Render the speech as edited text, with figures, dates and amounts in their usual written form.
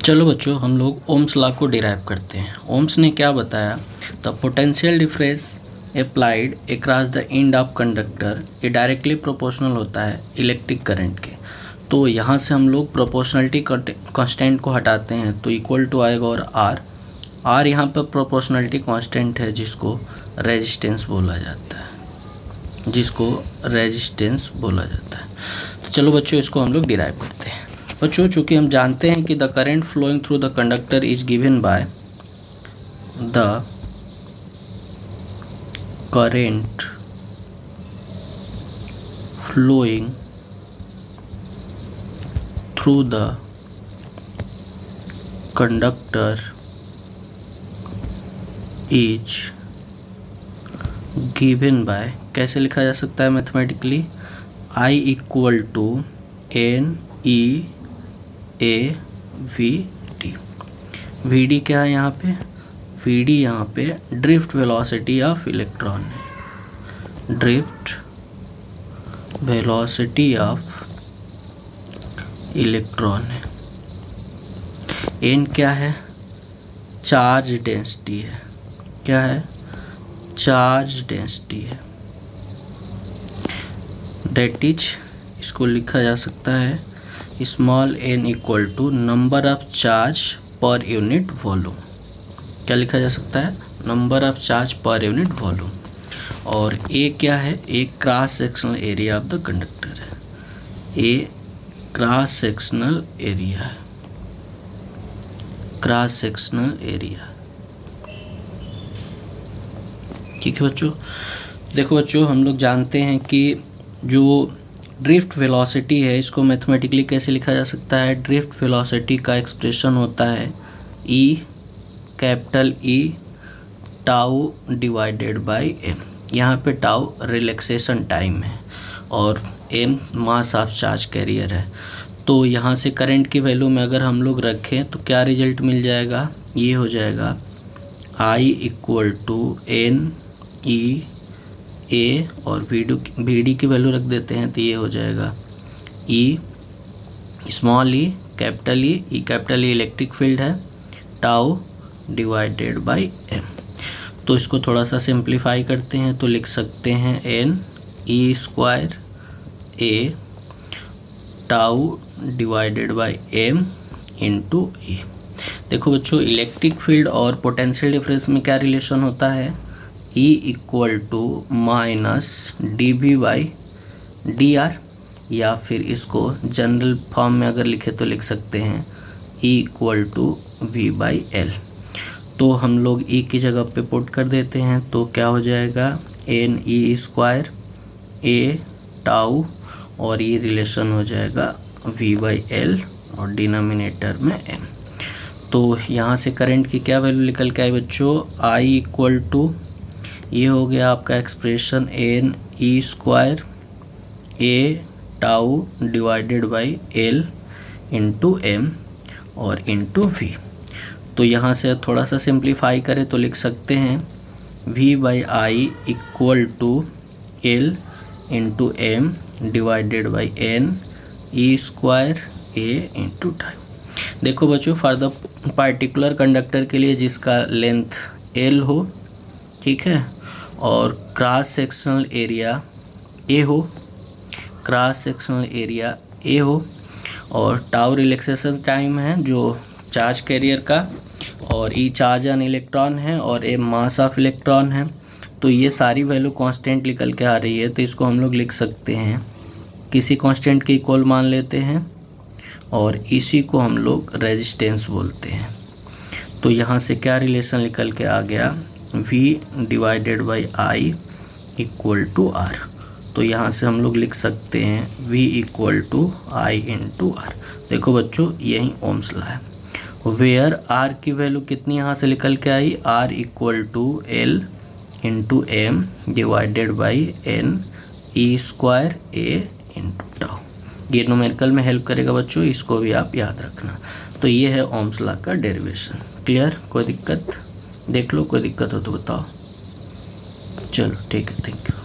चलो बच्चों, हम लोग ओम्स लॉ को डिराइव करते हैं। ओम्स ने क्या बताया? The potential difference applied across the end of conductor ये डायरेक्टली प्रोपोर्शनल होता है इलेक्ट्रिक करंट के। तो यहाँ से हम लोग प्रोपोर्शनलिटी कांस्टेंट को हटाते हैं तो इक्वल टू आएगा और आर यहाँ पर प्रोपोर्शनलिटी कांस्टेंट है जिसको रेजिस्टेंस बोला जाता है, तो चलो बच्चों इसको हम लोग डिराइव करते हैं। बच्चों चूँकि हम जानते हैं कि the current flowing through the conductor is given by the current flowing through the conductor is given by, कैसे लिखा जा सकता है mathematically? I equal to N E A V D. V D क्या है यहाँ पे? वी डी यहाँ पे ड्रिफ्ट वेलोसिटी ऑफ इलेक्ट्रॉन है, ड्रिफ्ट वेलोसिटी ऑफ इलेक्ट्रॉन है। एन क्या है? चार्ज डेंसिटी है। क्या है? चार्ज डेंसिटी है। डेट इज, इसको लिखा जा सकता है small n equal to number of charge per unit volume. क्या लिखा जा सकता है? Number of charge per unit volume. और ए क्या है? A cross sectional area of the conductor है। ए क्रॉस सेक्शनल एरिया है, क्रॉस सेक्शनल एरिया। ठीक है बच्चों, देखो बच्चों हम लोग जानते हैं कि जो ड्रिफ्ट वेलोसिटी है इसको मैथमेटिकली कैसे लिखा जा सकता है? ड्रिफ्ट वेलोसिटी का एक्सप्रेशन होता है E, capital E tau divided by M. यहाँ पे टाउ रिलैक्सेशन टाइम है और M mass of charge carrier है। तो यहाँ से करंट की वैल्यू में अगर हम लोग रखें तो क्या रिजल्ट मिल जाएगा? ये हो जाएगा आई इक्वल टू एन ई ए और वी डी की वैल्यू रख देते हैं तो ये हो जाएगा E small E capital E capital E electric field है, टाउ डिवाइडेड बाय एम। तो इसको थोड़ा सा सिंप्लीफाई करते हैं तो लिख सकते हैं N E square A tau divided by M into E. देखो बच्चों, इलेक्ट्रिक फील्ड और पोटेंशियल डिफरेंस में क्या रिलेशन होता है? E equal to minus D V by D R, या फिर इसको जनरल फॉर्म में अगर लिखे तो लिख सकते हैं E equal to V by L. तो हम लोग E की जगह पे पुट कर देते हैं तो क्या हो जाएगा? N E square A tau और ये रिलेशन हो जाएगा V बाई एल और डिनोमिनेटर में M। तो यहाँ से करंट की क्या वैल्यू निकल के आई बच्चों? I इक्वल टू, ये हो गया आपका expression N E square A tau divided by L into M और इंटू वी। तो यहाँ से थोड़ा सा सिंप्लीफाई करें तो लिख सकते हैं V by I equal to L into M divided by N E square A into time. देखो बच्चों, फॉर द पार्टिकुलर कंडक्टर के लिए जिसका लेंथ एल हो, ठीक है, और क्रॉस सेक्शनल एरिया ए हो, क्रॉस सेक्शनल एरिया ए हो, और टाउ रिलैक्सेशन टाइम है जो चार्ज कैरियर का, और ई चार्ज ऑन इलेक्ट्रॉन है और ए मास ऑफ इलेक्ट्रॉन है। तो ये सारी वैल्यू कांस्टेंट निकल के आ रही है। तो इसको हम लोग लिख सकते हैं, किसी कांस्टेंट के इक्वल मान लेते हैं और इसी को हम लोग रेजिस्टेंस बोलते हैं। तो यहाँ से क्या रिलेशन निकल के आ गया? V divided by I equal to R. तो यहाँ से हम लोग लिख सकते हैं V equal to I into R. देखो बच्चों, यही ओम्स लॉ है। वेयर आर की वैल्यू कितनी यहाँ से निकल के आई? R equal to L into M divided by N E square A into tau. ये न्यूमेरिकल में हेल्प करेगा बच्चों, इसको भी आप याद रखना। तो ये है ओम्स लॉ का डेरिवेशन। क्लियर? कोई दिक्कत? देख लो, कोई दिक्कत हो तो बताओ। चलो ठीक है, थैंक यू।